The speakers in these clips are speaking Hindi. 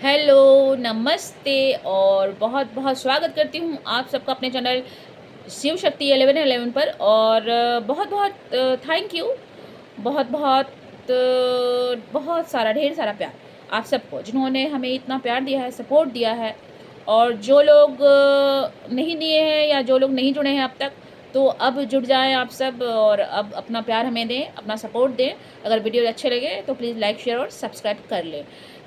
हेलो, नमस्ते और बहुत बहुत स्वागत करती हूँ आप सबका अपने चैनल शिव शक्ति 1111 पर। और बहुत बहुत थैंक यू। बहुत बहुत बहुत सारा ढेर सारा प्यार आप सबको, जिन्होंने हमें इतना प्यार दिया है, सपोर्ट दिया है। और जो लोग नहीं दिए हैं या जो लोग नहीं जुड़े हैं अब तक, तो अब जुड़ जाएं आप सब और अब अपना प्यार हमें दें, अपना सपोर्ट दें। अगर वीडियो अच्छे लगे तो प्लीज़ लाइक शेयर और सब्सक्राइब कर लें।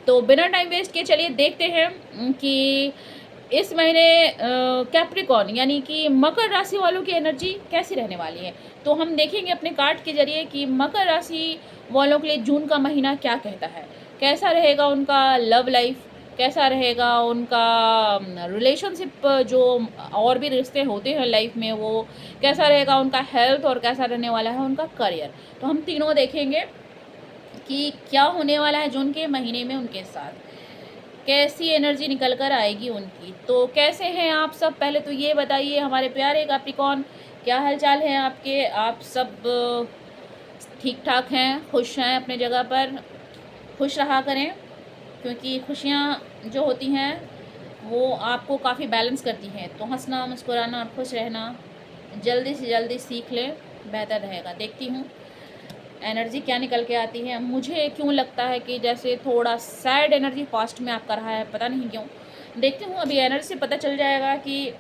तो बिना टाइम वेस्ट किए चलिए देखते हैं कि इस महीने कैप्रिकॉर्न यानी कि मकर राशि वालों की एनर्जी कैसी रहने वाली है। तो हम देखेंगे अपने कार्ड के ज़रिए कि मकर राशि वालों के लिए जून का महीना क्या कहता है। कैसा रहेगा उनका लव लाइफ, कैसा रहेगा उनका रिलेशनशिप, जो और भी रिश्ते होते हैं लाइफ में, वो कैसा रहेगा उनका हेल्थ, और कैसा रहने वाला है उनका करियर। तो हम तीनों देखेंगे कि क्या होने वाला है जून के महीने में उनके साथ, कैसी एनर्जी निकल कर आएगी उनकी। तो कैसे हैं आप सब, पहले तो ये बताइए हमारे प्यारे कैप्रिकॉर्न, क्या हालचाल है आपके? आप सब ठीक ठाक हैं, खुश हैं अपने जगह पर? खुश रहा करें, क्योंकि खुशियाँ जो होती हैं वो आपको काफ़ी बैलेंस करती हैं। तो हंसना, मुस्कुराना और खुश रहना जल्दी से जल्दी सीख लें, बेहतर रहेगा। देखती हूँ एनर्जी क्या निकल के आती है। मुझे क्यों लगता है कि जैसे थोड़ा सैड एनर्जी पास्ट में आपका रहा है, पता नहीं क्यों। देखती हूँ, अभी एनर्जी से पता चल जाएगा कि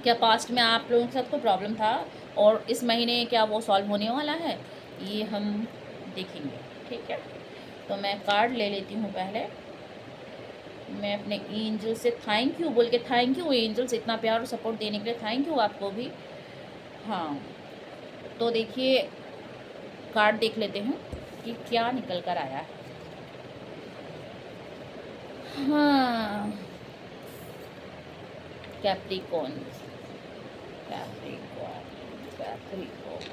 क्या पास्ट में आप लोगों के साथ कोई प्रॉब्लम था और इस महीने क्या वो सॉल्व होने वाला है, ये हम देखेंगे। ठीक है, तो मैं कार्ड ले लेती हूँ पहले। मैं अपने एंजल से थैंक यू बोल के, थैंक यू एंजल्स, इतना प्यार और सपोर्ट देने के लिए थैंक यू आपको भी। हाँ, तो देखिए कार्ड देख लेते हैं कि क्या निकल कर आया है। हाँ, कैप्रिकॉर्न, कैप्रिकॉर्न, कैप्रिकॉर्न।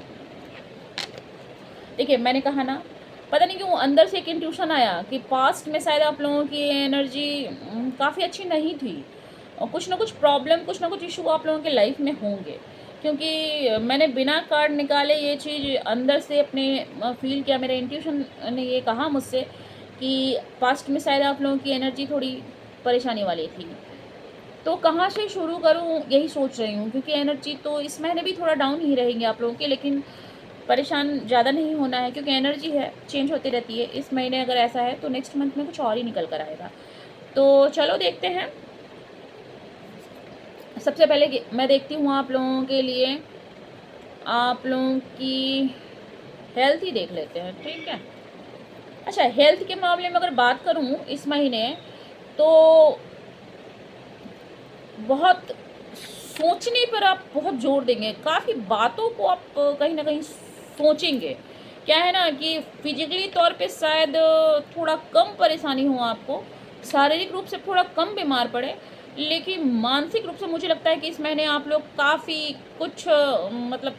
देखिए मैंने कहा ना, पता नहीं क्यों अंदर से एक इंट्यूशन आया कि पास्ट में शायद आप लोगों की एनर्जी काफ़ी अच्छी नहीं थी, और कुछ ना कुछ प्रॉब्लम, कुछ ना कुछ इशू आप लोगों के लाइफ में होंगे। क्योंकि मैंने बिना कार्ड निकाले ये चीज़ अंदर से अपने फील किया, मेरे इंट्यूशन ने ये कहा मुझसे कि पास्ट में शायद आप लोगों की एनर्जी थोड़ी परेशानी वाली थी। तो कहाँ से शुरू करूँ यही सोच रही हूँ, क्योंकि एनर्जी तो इस महीने भी थोड़ा डाउन ही रहेंगे आप लोगों के, लेकिन परेशान ज़्यादा नहीं होना है, क्योंकि एनर्जी है, चेंज होती रहती है। इस महीने अगर ऐसा है तो नेक्स्ट मंथ में कुछ और ही निकल कर आएगा। तो चलो देखते हैं। सबसे पहले मैं देखती हूँ आप लोगों के लिए, आप लोगों की हेल्थ ही देख लेते हैं। ठीक है, अच्छा, हेल्थ के मामले में अगर बात करूँ इस महीने, तो बहुत सोचने पर आप बहुत जोर देंगे, काफ़ी बातों को आप कहीं ना कहीं सोचेंगे। क्या है ना कि फिजिकली तौर पे शायद थोड़ा कम परेशानी हो आपको, शारीरिक रूप से थोड़ा कम बीमार पड़े, लेकिन मानसिक रूप से मुझे लगता है कि इस महीने आप लोग काफ़ी कुछ मतलब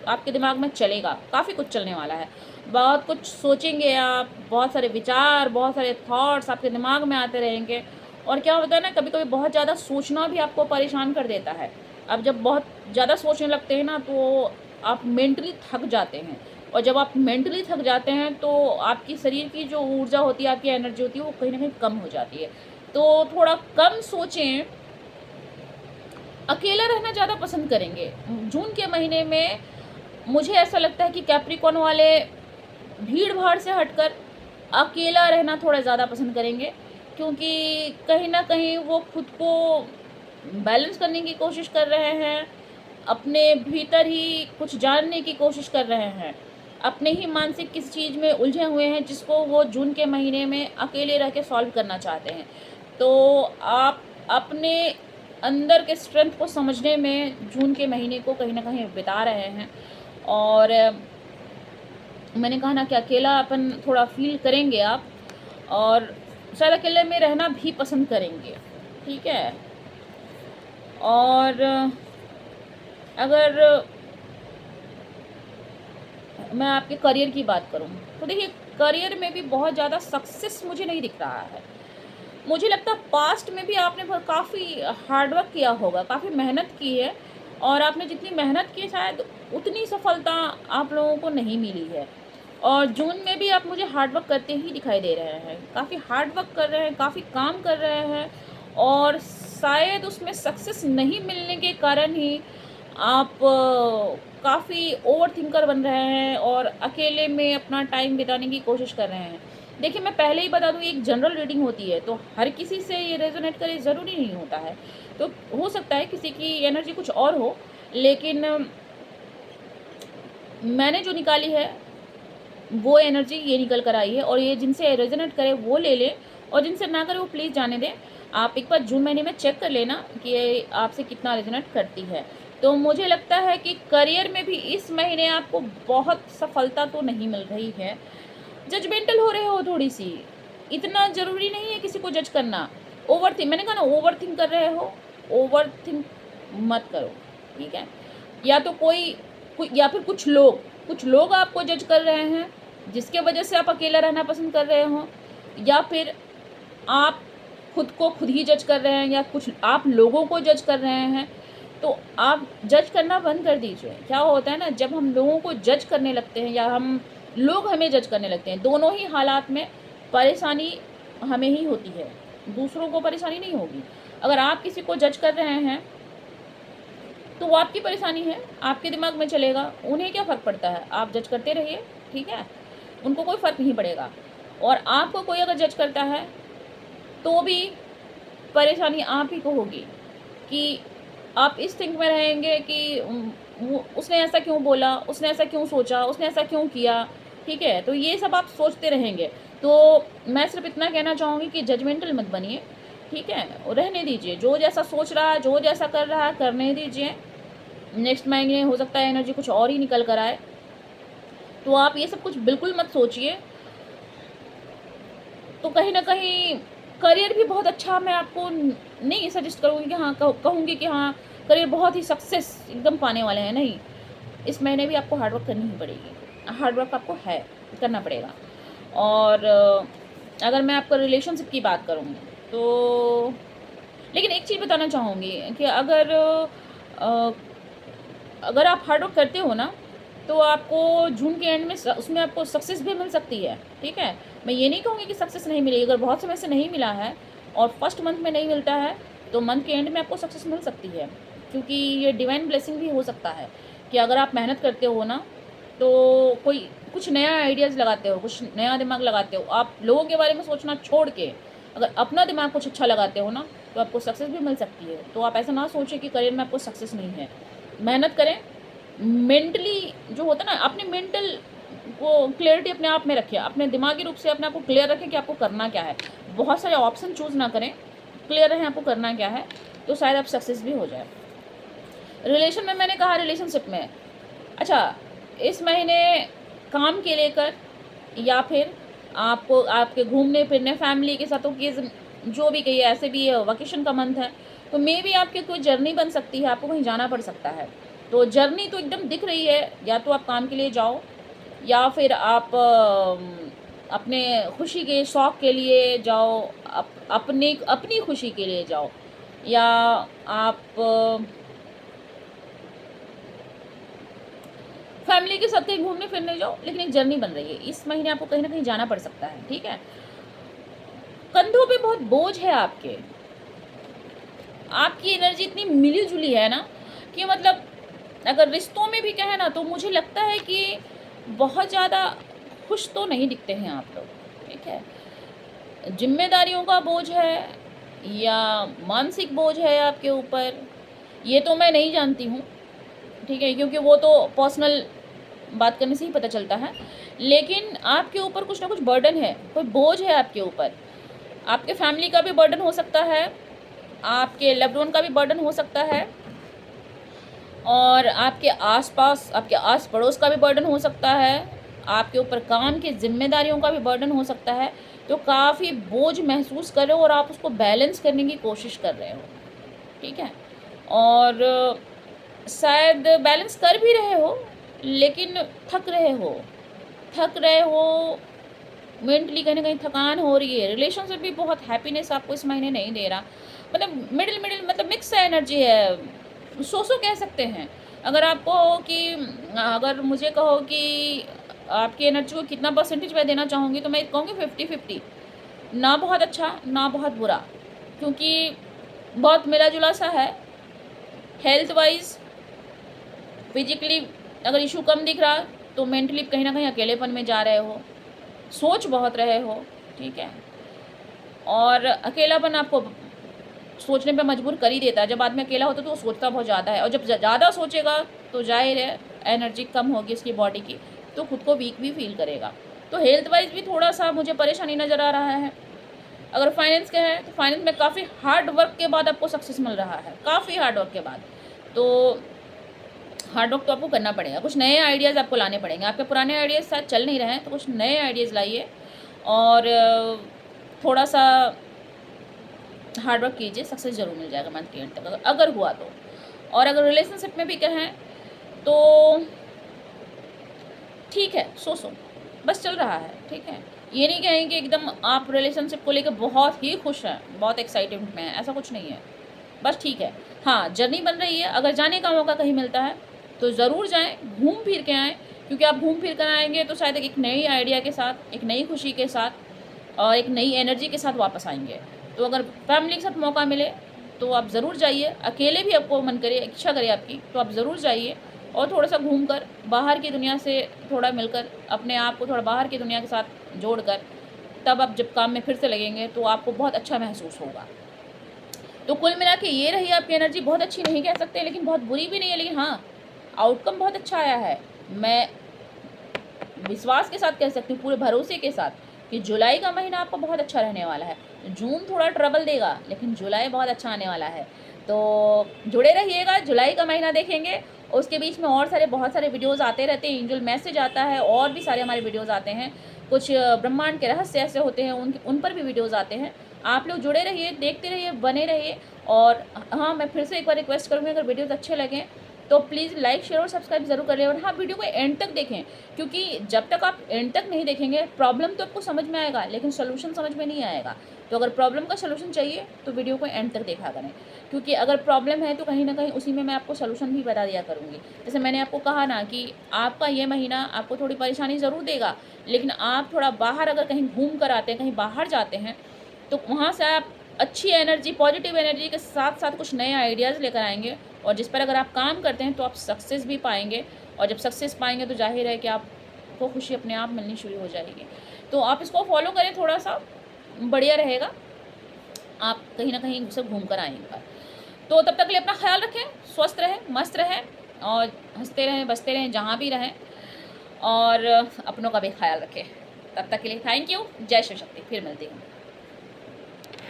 आपके दिमाग में चलेगा, काफ़ी कुछ चलने वाला है। बहुत कुछ सोचेंगे आप, बहुत सारे विचार, बहुत सारे थॉट्स आपके दिमाग में आते रहेंगे। और क्या होता है ना, कभी कभी बहुत ज़्यादा सोचना भी आपको परेशान कर देता है। अब जब बहुत ज़्यादा सोचने लगते हैं ना, तो आप मेंटली थक जाते हैं, और जब आप मेंटली थक जाते हैं तो आपकी शरीर की जो ऊर्जा होती है, आपकी एनर्जी होती है, वो कहीं ना कहीं कम हो जाती है। तो थोड़ा कम सोचें, अकेला रहना ज़्यादा पसंद करेंगे जून के महीने में। मुझे ऐसा लगता है कि कैप्रिकॉर्न वाले भीड़ भाड़ से हटकर अकेला रहना थोड़ा ज़्यादा पसंद करेंगे, क्योंकि कहीं ना कहीं वो खुद को बैलेंस करने की कोशिश कर रहे हैं, अपने भीतर ही कुछ जानने की कोशिश कर रहे हैं, अपने ही मानसिक किस चीज़ में उलझे हुए हैं, जिसको वो जून के महीने में अकेले रह के सॉल्व करना चाहते हैं। तो आप अपने अंदर के स्ट्रेंथ को समझने में जून के महीने को कहीं ना कहीं बिता रहे हैं। और मैंने कहा ना कि अकेलापन थोड़ा फील करेंगे आप, और शायद अकेले में रहना भी पसंद करेंगे। ठीक है, और अगर मैं आपके करियर की बात करूं, तो देखिए करियर में भी बहुत ज़्यादा सक्सेस मुझे नहीं दिख रहा है। मुझे लगता है पास्ट में भी आपने काफ़ी हार्डवर्क किया होगा, काफ़ी मेहनत की है, और आपने जितनी मेहनत की शायद उतनी सफलता आप लोगों को नहीं मिली है। और जून में भी आप मुझे हार्ड वर्क करते ही दिखाई दे रहे हैं, काफ़ी हार्ड वर्क कर रहे हैं, काफ़ी काम कर रहे हैं, और शायद उसमें सक्सेस नहीं मिलने के कारण ही आप काफ़ी ओवर थिंकर बन रहे हैं और अकेले में अपना टाइम बिताने की कोशिश कर रहे हैं। देखिए, मैं पहले ही बता दूँ, एक जनरल रीडिंग होती है, तो हर किसी से ये रेजोनेट करे ज़रूरी नहीं होता है। तो हो सकता है किसी की एनर्जी कुछ और हो, लेकिन मैंने जो निकाली है वो एनर्जी ये निकल कर आई है, और ये जिनसे रेजोनेट करे वो ले लें, और जिनसे ना करे वो प्लीज़ जाने दें। आप एक बार जून महीने में चेक कर लेना कि ये आपसे कितना रेजोनेट करती है। तो मुझे लगता है कि करियर में भी इस महीने आपको बहुत सफलता तो नहीं मिल रही है, जजमेंटल हो रहे हो थोड़ी सी। इतना ज़रूरी नहीं है किसी को जज करना। मैंने कहा ना, ओवर थिंक कर रहे हो, ओवर थिंक मत करो, ठीक है। या तो या फिर कुछ लोग आपको जज कर रहे हैं, जिसके वजह से आप अकेला रहना पसंद कर रहे हो, या फिर आप खुद को खुद ही जज कर रहे हैं, या कुछ आप लोगों को जज कर रहे हैं। तो आप जज करना बंद कर दीजिए। क्या होता है ना, जब हम लोगों को जज करने लगते हैं या लोग हमें जज करने लगते हैं, दोनों ही हालात में परेशानी हमें ही होती है, दूसरों को परेशानी नहीं होगी। अगर आप किसी को जज कर रहे हैं तो वो आपकी परेशानी है, आपके दिमाग में चलेगा, उन्हें क्या फ़र्क पड़ता है, आप जज करते रहिए, ठीक है, उनको कोई फ़र्क नहीं पड़ेगा। और आपको कोई अगर जज करता है तो भी परेशानी आप ही को होगी, कि आप इस थिंक में रहेंगे कि उसने ऐसा क्यों बोला, उसने ऐसा क्यों सोचा, उसने ऐसा क्यों किया, ठीक है। तो ये सब आप सोचते रहेंगे। तो मैं सिर्फ इतना कहना चाहूँगी कि जजमेंटल मत बनिए, ठीक है, और रहने दीजिए। जो जैसा सोच रहा है, जो जैसा कर रहा है, करने दीजिए। नेक्स्ट महीने हो सकता है एनर्जी कुछ और ही निकल कर आए, तो आप ये सब कुछ बिल्कुल मत सोचिए। तो कहीं ना कहीं करियर भी बहुत अच्छा, मैं आपको नहीं सजेस्ट करूँगी कि हाँ, कहूँगी कि हाँ करियर बहुत ही सक्सेस एकदम पाने वाले हैं, नहीं। इस महीने भी आपको हार्डवर्क करनी ही पड़ेगी, हार्डवर्क आपको है करना पड़ेगा। और अगर मैं आपका रिलेशनशिप की बात करूँ तो, लेकिन एक चीज़ बताना चाहूँगी कि अगर आप हार्डवर्क करते हो ना, तो आपको जून के एंड में उसमें आपको सक्सेस भी मिल सकती है, ठीक है। मैं ये नहीं कहूँगी कि सक्सेस नहीं मिलेगी। अगर बहुत समय से नहीं मिला है और फर्स्ट मंथ में नहीं मिलता है, तो मंथ के एंड में आपको सक्सेस मिल सकती है, क्योंकि ये डिवाइन ब्लेसिंग भी हो सकता है कि अगर आप मेहनत करते हो ना, तो कुछ नया आइडियाज़ लगाते हो, कुछ नया दिमाग लगाते हो, आप लोगों के बारे में सोचना छोड़ के अगर अपना दिमाग कुछ अच्छा लगाते हो ना, तो आपको सक्सेस भी मिल सकती है। तो आप ऐसा ना सोचें कि करियर में आपको सक्सेस नहीं है। मेहनत करें, मेंटली जो होता है ना, अपने मेंटल को क्लियरिटी अपने आप में रखिए, अपने दिमागी रूप से अपने आप को क्लियर रखें कि आपको करना क्या है। बहुत सारे ऑप्शन चूज़ ना करें, क्लियर रहें आपको करना क्या है, तो शायद आप सक्सेस भी हो जाए। रिलेशन में मैंने कहा, रिलेशनशिप में अच्छा, इस महीने काम के लेकर, या फिर आपको आपके घूमने फिरने फैमिली के साथ ओकेजन, जो भी कहिए, ऐसे भी वैकेशन का मंथ है, तो मे भी आपकी कोई जर्नी बन सकती है, आपको कहीं जाना पड़ सकता है। तो जर्नी तो एकदम दिख रही है, या तो आप काम के लिए जाओ, या फिर आप अपने खुशी के शौक़ के लिए जाओ, अपनी खुशी के लिए जाओ, या आप फैमिली के साथ कहीं घूमने फिरने जाओ, लेकिन एक जर्नी बन रही है। इस महीने आपको कहीं ना कहीं जाना पड़ सकता है, ठीक है। कंधों पे बहुत बोझ है आपके, आपकी एनर्जी इतनी मिली जुली है ना, कि मतलब अगर रिश्तों में भी कहें ना, तो मुझे लगता है कि बहुत ज़्यादा खुश तो नहीं दिखते हैं आप लोग, ठीक है। जिम्मेदारियों का बोझ है या मानसिक बोझ है आपके ऊपर, ये तो मैं नहीं जानती हूँ, ठीक है, क्योंकि वो तो पर्सनल बात करने से ही पता चलता है। लेकिन आपके ऊपर कुछ ना कुछ बर्डन है, कोई बोझ है आपके ऊपर। आपके फैमिली का भी बर्डन हो सकता है, आपके लव्ड वन का भी बर्डन हो सकता है, और आपके आसपास, आपके आस पड़ोस का भी बर्डन हो सकता है, आपके ऊपर काम की जिम्मेदारियों का भी बर्डन हो सकता है। तो काफ़ी बोझ महसूस कर रहे हो और आप उसको बैलेंस करने की कोशिश कर रहे हो, ठीक है। और शायद बैलेंस कर भी रहे हो, लेकिन थक रहे हो मेंटली, कहीं ना कहीं थकान हो रही है। रिलेशनशिप भी बहुत हैप्पीनेस आपको इस महीने नहीं दे रहा, मतलब मिडिल मतलब मिक्स एनर्जी है, सो कह सकते हैं। अगर आपको कि अगर मुझे कहो कि आपकी एनर्जी को कितना परसेंटेज मैं देना चाहूँगी, तो मैं कहूँगी 50-50, ना बहुत अच्छा ना बहुत बुरा, क्योंकि बहुत मिला जुला सा है। हेल्थ वाइज फिजिकली अगर इशू कम दिख रहा तो मेंटली कहीं ना कहीं अकेलेपन में जा रहे हो, सोच बहुत रहे हो, ठीक है। और अकेलापन आपको सोचने पे मजबूर कर ही देता है। जब आदमी अकेला होता है तो वो सोचता बहुत ज़्यादा है, और जब ज़्यादा सोचेगा तो जाहिर है एनर्जी कम होगी उसकी बॉडी की, तो खुद को वीक भी फील करेगा। तो हेल्थ वाइज भी थोड़ा सा मुझे परेशानी नज़र आ रहा है। अगर फाइनेंस का है तो फाइनेंस में काफ़ी हार्ड वर्क के बाद आपको सक्सेस मिल रहा है, काफ़ी हार्ड वर्क के बाद। तो हार्ड वर्क तो आपको करना पड़ेगा, कुछ नए आइडियाज़ आपको लाने पड़ेंगे। आपके पुराने आइडियाज़ शायद चल नहीं रहे हैं, तो कुछ नए आइडियाज़ लाइए और थोड़ा सा हार्ड वर्क कीजिए, सक्सेस जरूर मिल जाएगा मंथ के एंड तक अगर हुआ तो। और अगर रिलेशनशिप में भी कहें तो ठीक है, सो बस चल रहा है, ठीक है। ये नहीं कहेंगे एकदम आप रिलेशनशिप को लेकर बहुत ही खुश हैं, बहुत एक्साइटेड में हैं, ऐसा कुछ नहीं है, बस ठीक है। हाँ, जर्नी बन रही है, अगर जाने का मौका कहीं मिलता है तो ज़रूर जाएं, घूम फिर के आएँ, क्योंकि आप घूम फिर कर आएंगे तो शायद एक नई आइडिया के साथ, एक नई खुशी के साथ और एक नई एनर्जी के साथ वापस आएंगे। तो अगर फैमिली के साथ मौका मिले तो आप ज़रूर जाइए, अकेले भी आपको मन करे, इच्छा करे आपकी, तो आप ज़रूर जाइए और थोड़ा सा घूम कर बाहर की दुनिया से थोड़ा मिलकर अपने आप को थोड़ा बाहर की दुनिया के साथ जोड़कर तब आप जब काम में फिर से लगेंगे तो आपको बहुत अच्छा महसूस होगा। तो कुल मिला के ये रही आपकी एनर्जी, बहुत अच्छी नहीं कह सकते लेकिन बहुत बुरी भी नहीं है, लेकिन हाँ आउटकम बहुत अच्छा आया है। मैं विश्वास के साथ कह सकती हूँ, पूरे भरोसे के साथ, कि जुलाई का महीना आपको बहुत अच्छा रहने वाला है। जून थोड़ा ट्रबल देगा लेकिन जुलाई बहुत अच्छा आने वाला है। तो जुड़े रहिएगा, जुलाई का महीना देखेंगे। उसके बीच में और सारे बहुत सारे वीडियोज़ आते रहते हैं, एंजल मैसेज आता है और भी सारे हमारे वीडियोज़ आते हैं, कुछ ब्रह्मांड के रहस्य ऐसे होते हैं उन पर भी वीडियोज़ आते हैं। आप लोग जुड़े रहिए, देखते रहिए, बने रहिए। और हाँ, मैं फिर से एक बार रिक्वेस्ट करूँगी, अगर वीडियोज़ अच्छे लगें तो प्लीज़ लाइक शेयर और सब्सक्राइब ज़रूर कर लें। और हाँ, वीडियो को एंड तक देखें, क्योंकि जब तक आप एंड तक नहीं देखेंगे प्रॉब्लम तो आपको समझ में आएगा लेकिन सोल्यूशन समझ में नहीं आएगा। तो अगर प्रॉब्लम का सोल्यूशन चाहिए तो वीडियो को एंड तक देखा करें, क्योंकि अगर प्रॉब्लम है तो कहीं ना कहीं उसी में मैं आपको सोल्यूशन भी बता दिया करूँगी। जैसे मैंने आपको कहा ना कि आपका ये महीना आपको थोड़ी परेशानी ज़रूर देगा, लेकिन आप थोड़ा बाहर अगर कहीं घूम कर आते हैं, कहीं बाहर जाते हैं, तो वहाँ से आप अच्छी एनर्जी, पॉजिटिव एनर्जी के साथ साथ कुछ नए आइडियाज़ लेकर आएंगे, और जिस पर अगर आप काम करते हैं तो आप सक्सेस भी पाएंगे। और जब सक्सेस पाएंगे तो जाहिर है कि आपको खुशी अपने आप मिलनी शुरू हो जाएगी। तो आप इसको फॉलो करें, थोड़ा सा बढ़िया रहेगा, आप कहीं ना कहीं से घूम कर आएंगे। तो तब तक के लिए अपना ख्याल रखें, स्वस्थ रहें, मस्त रहें और हंसते रहें, बसते रहें जहाँ भी रहें, और अपनों का भी ख्याल रखें। तब तक के लिए थैंक यू। जय शिव शक्ति। फिर मिलती हूँ।